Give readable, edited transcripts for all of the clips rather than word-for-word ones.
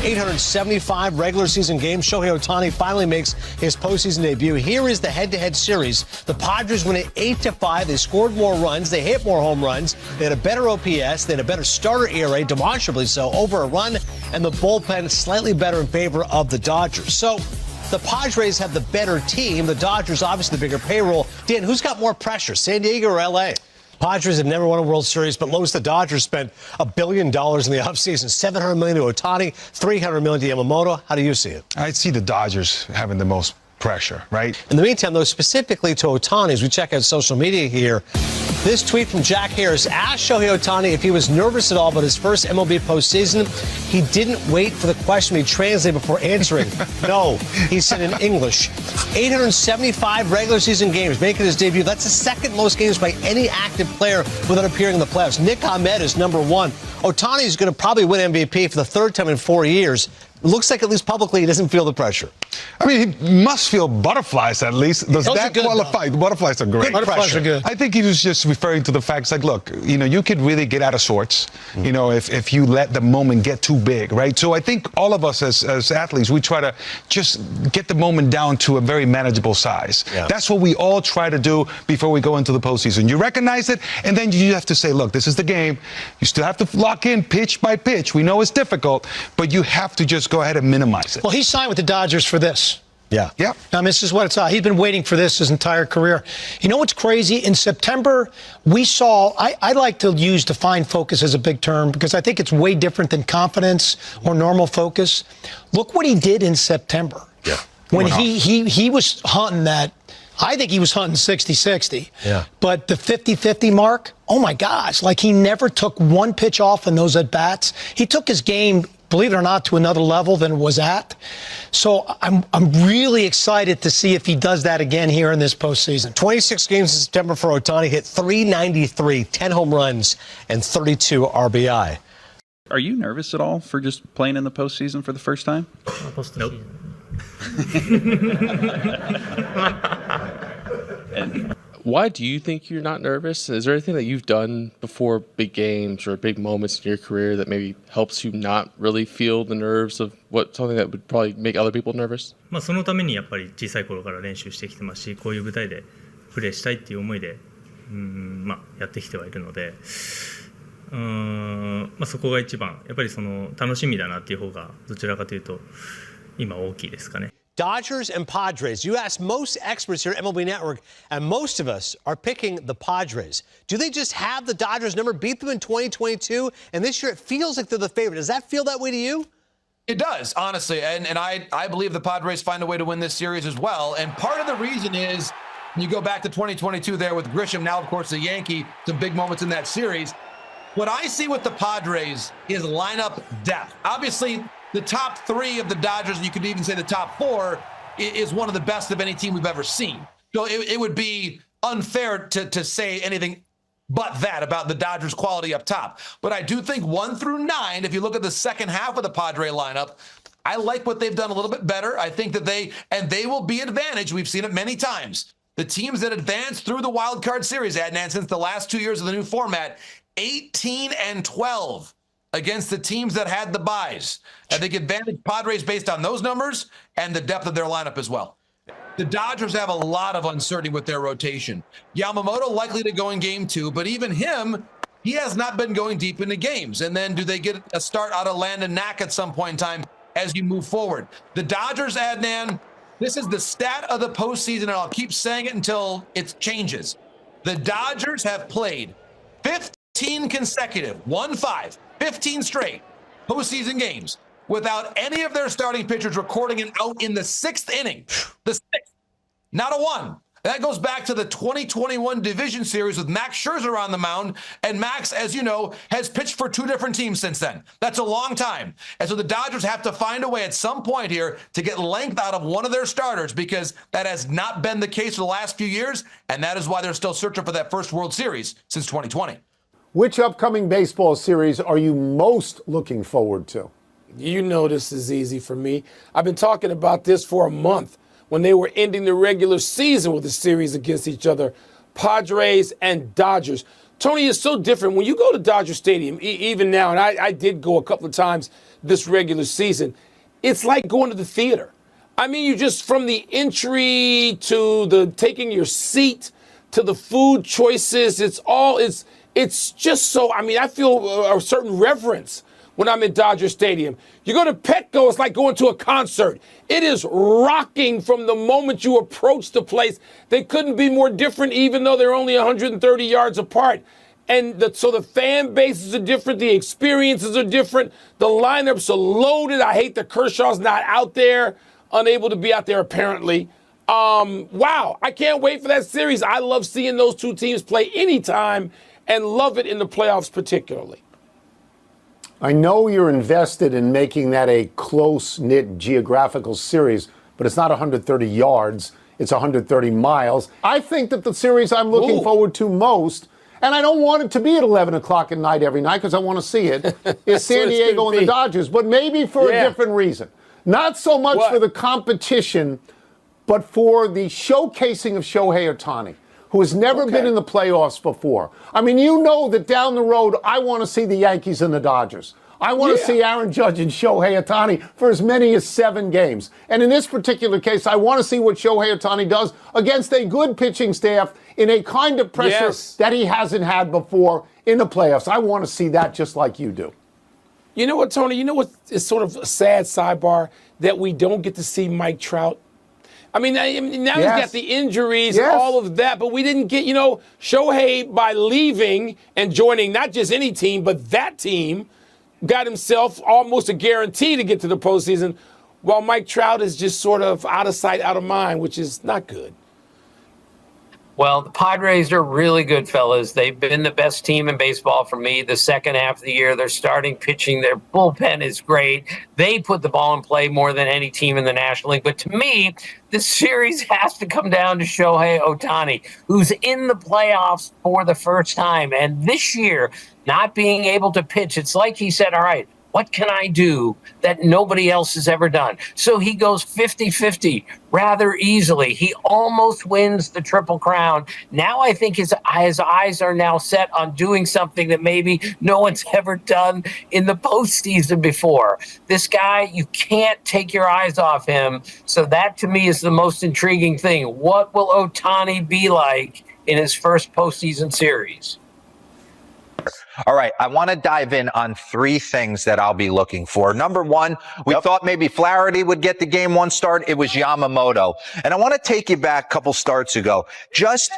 875 regular season games, Shohei Ohtani finally makes his postseason debut. Here is the head-to-head series. The Padres win it 8-5. They scored more runs. They hit more home runs. They had a better OPS. They had a better starter ERA, demonstrably so, over a run, and the bullpen slightly better in favor of the Dodgers. So the Padres have the better team. The Dodgers, obviously, the bigger payroll. Dan, who's got more pressure, San Diego or L.A.? Padres have never won a World Series, but most of the Dodgers spent $1 billion in the offseason. $700 million to Ohtani, $300 million to Yamamoto. How do you see it? I see the Dodgers having the most pressure, right? In the meantime, though, specifically to Ohtani, as we check out social media here, this tweet from Jack Harris asked Shohei Ohtani if he was nervous at all about his first MLB postseason. He didn't wait for the question to be translated before answering. No, he said in English. 875 regular season games, making his debut. That's the second most games by any active player without appearing in the playoffs. Nick Ahmed is number one. Ohtani is going to probably win MVP for the third time in 4 years. It looks like, at least publicly, he doesn't feel the pressure. I mean, he must feel butterflies, at least. Does Those that are good, qualify? The butterflies are great. Butterflies are good. I think he was just referring to the facts like, look, you know, you could really get out of sorts, you know, if you let the moment get too big, right? So I think all of us as athletes, we try to just get the moment down to a very manageable size. Yeah. That's what we all try to do before we go into the postseason. You recognize it, and then you have to say, look, this is the game. You still have to lock in pitch by pitch. We know it's difficult, but you have to just go ahead and minimize it. Well, he signed with the Dodgers for this. Yeah. Yeah. Now, this is what it's He's been waiting for this his entire career. You know what's crazy? In September, we saw, I like to use defined focus as a big term because I think it's way different than confidence or normal focus. Look what he did in September. Yeah. When he was hunting that, I think he was hunting 60-60. Yeah. But the 50-50 mark, oh my gosh, like he never took one pitch off in those at-bats. He took his game, believe it or not, to another level than it was at. So I'm really excited to see if he does that again here in this postseason. 26 games in September for Ohtani, hit .393, 10 home runs, and 32 RBI. Are you nervous at all for just playing in the postseason for the first time? Nope. And why do you think you're not nervous? Is there anything that you've done before big games or big moments in your career that maybe helps you not really feel the nerves of something that would probably make other people nervous? そのためにやっぱり小さい頃から練習してきてますし、こういう舞台でプレーしたいっていう思いで、やってきてはいるので、そこが一番やっぱりその楽しみだなっていう方がどちらかというと今大きいですかね。Dodgers and Padres. You ask most experts here at MLB Network, and most of us are picking the Padres. Do they just have the Dodgers number, beat them in 2022, and this year it feels like they're the favorite? Does that feel that way to you? It does, honestly, and I believe the Padres find a way to win this series as well, and part of the reason is you go back to 2022 there with Grisham, now, of course, the Yankee, some big moments in that series. What I see with the Padres is lineup depth. Obviously, the top three of the Dodgers, you could even say the top four, is one of the best of any team we've ever seen. So it would be unfair to say anything but that about the Dodgers' quality up top. But I do think 1 through 9, if you look at the second half of the Padre lineup, I like what they've done a little bit better. I think that they will be advantaged. We've seen it many times. The teams that advance through the wild card series, Adnan, since the last 2 years of the new format, 18-12. Against the teams that had the buys. I think advantage Padres based on those numbers and the depth of their lineup as well. The Dodgers have a lot of uncertainty with their rotation. Yamamoto likely to go in game 2, but even him, he has not been going deep into games. And then do they get a start out of Landon Knack at some point in time as you move forward? The Dodgers, Adnan, this is the stat of the postseason, and I'll keep saying it until it changes. The Dodgers have played 15 consecutive, 15 straight postseason games without any of their starting pitchers recording an out in the 6th inning. The 6th. Not a one. That goes back to the 2021 division series with Max Scherzer on the mound. And Max, as you know, has pitched for 2 different teams since then. That's a long time. And so the Dodgers have to find a way at some point here to get length out of one of their starters because that has not been the case for the last few years. And that is why they're still searching for that first World Series since 2020. Which upcoming baseball series are you most looking forward to? You know this is easy for me. I've been talking about this for a month when they were ending the regular season with a series against each other. Padres and Dodgers. Tony, is so different. When you go to Dodger Stadium, even now, and I did go a couple of times this regular season, it's like going to the theater. I mean, you just, from the entry to the taking your seat to the food choices, it's just so, I mean, I feel a certain reverence when I'm in Dodger Stadium. You go to Petco, it's like going to a concert. It is rocking from the moment you approach the place. They couldn't be more different, even though they're only 130 yards apart. And so the fan bases are different. The experiences are different. The lineups are loaded. I hate that Kershaw's not out there, unable to be out there apparently. Wow, I can't wait for that series. I love seeing those two teams play anytime and love it in the playoffs particularly. I know you're invested in making that a close-knit geographical series, but it's not 130 yards. It's 130 miles. I think that the series I'm looking forward to most, and I don't want it to be at 11 o'clock at night every night because I want to see it, is San Diego and the Dodgers, but maybe for a different reason. Not so much for the competition, but for the showcasing of Shohei Ohtani, who has never been in the playoffs before. I mean, you know that down the road, I want to see the Yankees and the Dodgers. I want to see Aaron Judge and Shohei Ohtani for as many as 7 games. And in this particular case, I want to see what Shohei Ohtani does against a good pitching staff in a kind of pressure that he hasn't had before in the playoffs. I want to see that just like you do. You know what, Tony? You know what is sort of a sad sidebar? That we don't get to see Mike Trout. I mean, now he's got the injuries and all of that, but we didn't get, Shohei, by leaving and joining not just any team, but that team, got himself almost a guarantee to get to the postseason, while Mike Trout is just sort of out of sight, out of mind, which is not good. Well, the Padres are really good, fellas. They've been the best team in baseball for me the second half of the year. They're starting pitching. Their bullpen is great. They put the ball in play more than any team in the National League. But to me, this series has to come down to Shohei Ohtani, who's in the playoffs for the first time. And this year, not being able to pitch, it's like he said, all right, what can I do that nobody else has ever done? So he goes 50-50 rather easily. He almost wins the Triple Crown. Now I think his eyes are now set on doing something that maybe no one's ever done in the postseason before. This guy, you can't take your eyes off him. So that to me is the most intriguing thing. What will Ohtani be like in his first postseason series? All right, I want to dive in on 3 things that I'll be looking for. Number 1, we thought maybe Flaherty would get the game 1 start. It was Yamamoto. And I want to take you back a couple starts ago. Just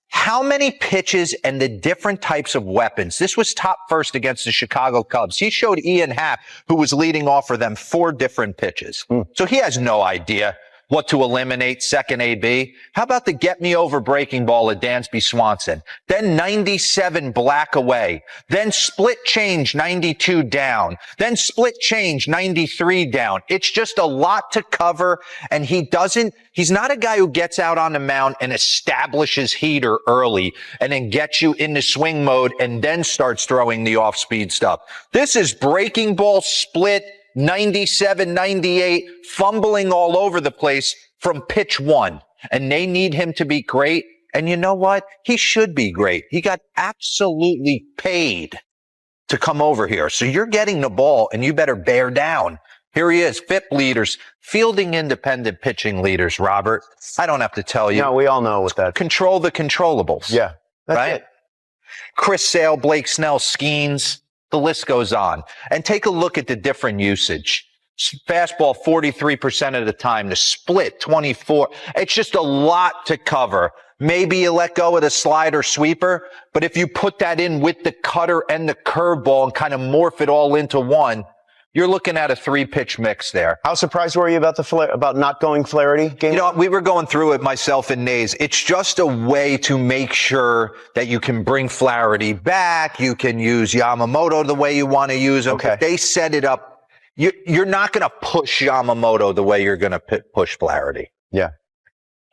how many pitches and the different types of weapons. This was top first against the Chicago Cubs. He showed Ian Happ, who was leading off for them, 4 different pitches. So he has no idea what to eliminate, second AB. How about the get me over breaking ball of Dansby Swanson? Then 97 black away. Then split change 92 down. Then split change 93 down. It's just a lot to cover. And he's not a guy who gets out on the mound and establishes heater early and then gets you into swing mode and then starts throwing the off speed stuff. This is breaking ball, split, 97, 98, fumbling all over the place from pitch 1. And they need him to be great. And you know what? He should be great. He got absolutely paid to come over here. So you're getting the ball and you better bear down. Here he is, FIP leaders, fielding independent pitching leaders, Robert. I don't have to tell you. No, we all know what that. Control the controllables. Yeah. That's right? it. Chris Sale, Blake Snell, Skeens. The list goes on. And take a look at the different usage. Fastball 43% of the time. The split 24. It's just a lot to cover. Maybe you let go of the slider sweeper, but if you put that in with the cutter and the curveball and kind of morph it all into one, you're looking at a 3-pitch mix there. How surprised were you about not going Flaherty game? We were going through it, myself and Nays. It's just a way to make sure that you can bring Flaherty back. You can use Yamamoto the way you want to use him. Okay. They set it up. You're not going to push Yamamoto the way you're going to push Flaherty. Yeah.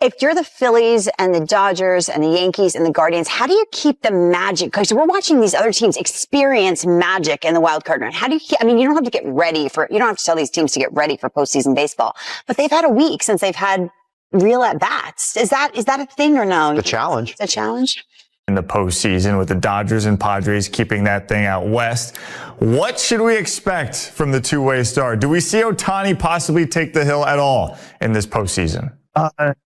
If you're the Phillies and the Dodgers and the Yankees and the Guardians, how do you keep the magic? Because we're watching these other teams experience magic in the wild card round. How do you you don't have to get ready you don't have to tell these teams to get ready for postseason baseball, but they've had a week since they've had real at bats. Is that a thing or no? The challenge. It's a challenge. In the postseason with the Dodgers and Padres keeping that thing out west. What should we expect from the two-way start? Do we see Ohtani possibly take the hill at all in this postseason?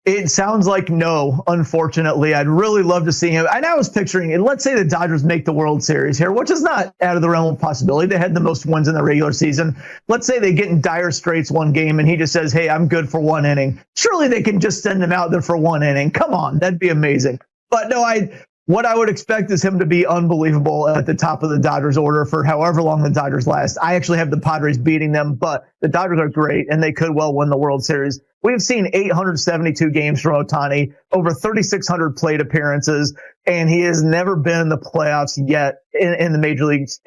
It sounds like no, unfortunately. I'd really love to see him. And I was picturing it. Let's say the Dodgers make the World Series here, which is not out of the realm of possibility. They had the most wins in the regular season. Let's say they get in dire straits one game and he just says, hey, I'm good for one inning. Surely they can just send him out there for one inning. Come on, that'd be amazing. But no, what I would expect is him to be unbelievable at the top of the Dodgers order for however long the Dodgers last. I actually have the Padres beating them, but the Dodgers are great and they could well win the World Series. We've seen 872 games from Ohtani, over 3,600 plate appearances, and he has never been in the playoffs yet in the major leagues.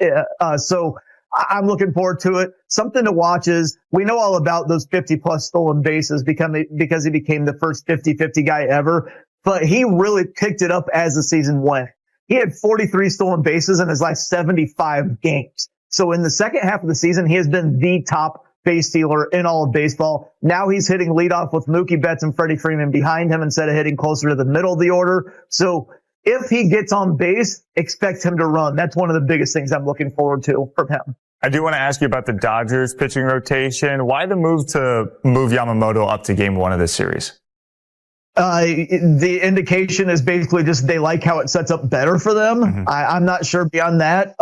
So I'm looking forward to it. Something to watch is we know all about those 50-plus stolen bases because he became the first 50-50 guy ever, but he really picked it up as the season went. He had 43 stolen bases in his last 75 games. So in the second half of the season, he has been the top base stealer in all of baseball. Now he's hitting leadoff with Mookie Betts and Freddie Freeman behind him instead of hitting closer to the middle of the order. So if he gets on base, expect him to run. That's one of the biggest things I'm looking forward to from him. I do want to ask you about the Dodgers pitching rotation. Why the move to move Yamamoto up to game one of this series? The indication is basically just they like how it sets up better for them. Mm-hmm. I'm not sure beyond that.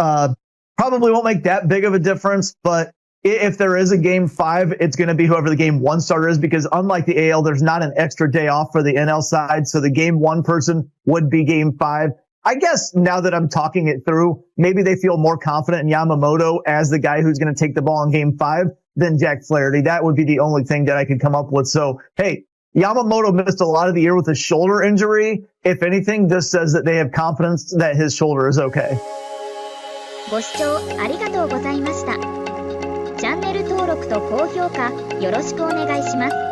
Probably won't make that big of a difference, but if there is a game 5, it's going to be whoever the game 1 starter is, because unlike the AL, there's not an extra day off for the NL side. So the game 1 person would be game 5. I guess now that I'm talking it through, maybe they feel more confident in Yamamoto as the guy who's going to take the ball in game 5 than Jack Flaherty. That would be the only thing that I could come up with. So, hey, Yamamoto missed a lot of the year with a shoulder injury. If anything, this says that they have confidence that his shoulder is okay. ご視聴ありがとうございました。チャンネル登録と高評価よろしくお願いします。